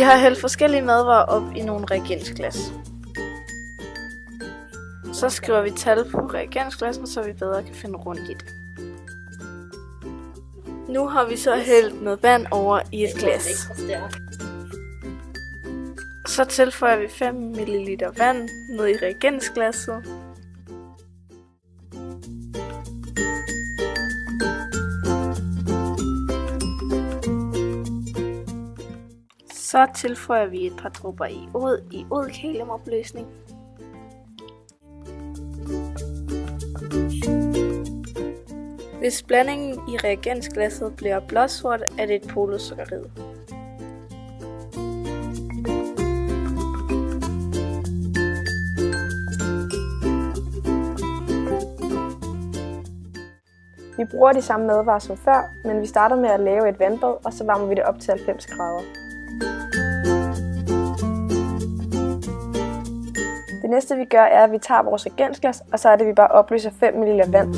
har hældt forskellige madvarer op i nogle reagensglas. Så skriver vi tal på reagensglassen, så vi bedre kan finde rundt i det. Nu har vi så hældt noget vand over i et glas. Så tilføjer vi 5 ml vand ned i reagensglasset. Så tilføjer vi et par dråber i odkaliumopløsning. Hvis blandingen i reagensglasset bliver blåsort, er det et polosukkerid. Vi bruger de samme madvarer som før, men vi starter med at lave et vandbad, og så varmer vi det op til 90 grader. Det næste vi gør er, at vi tager vores reagensglas, og så er det, at vi bare opløser 5 ml vand.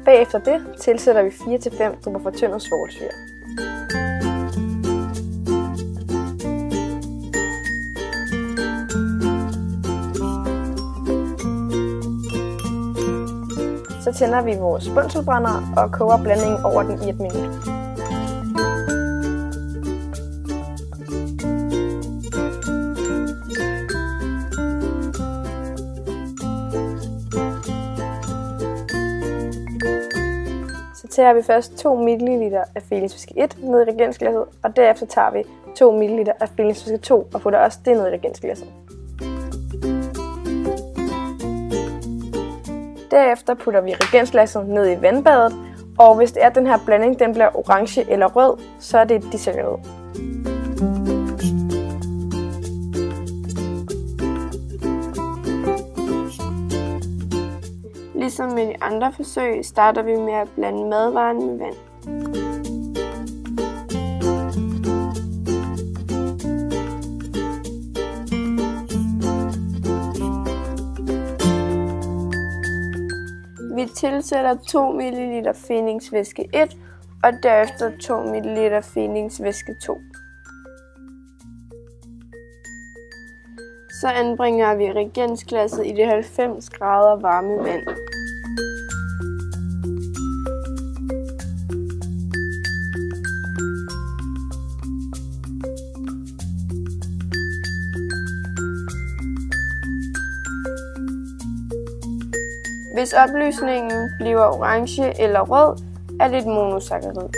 Bagefter det tilsætter vi 4-5 dråber fortyndet svovlsyre. Så tænder vi vores bunsenbrænder og koger blandingen over den i 1 minut. Så tager vi først 2 ml af Felis-væske 1 ned i reagensglasset, og derefter tager vi 2 ml af Felis-væske 2 og putter også det ned i reagensglasset. Derefter putter vi reagensglasset ned i vandbadet, og hvis det er, den her blanding den bliver orange eller rød, så er det et dessereret. Ligesom med de andre forsøg starter vi med at blande madvaren med vand. Vi tilsætter 2 ml Felis-væske 1 og derefter 2 ml Felis-væske 2. Så anbringer vi reagensglasset i det 90 grader varme vand. Hvis opløsningen bliver orange eller rød, er det et monosakkarid.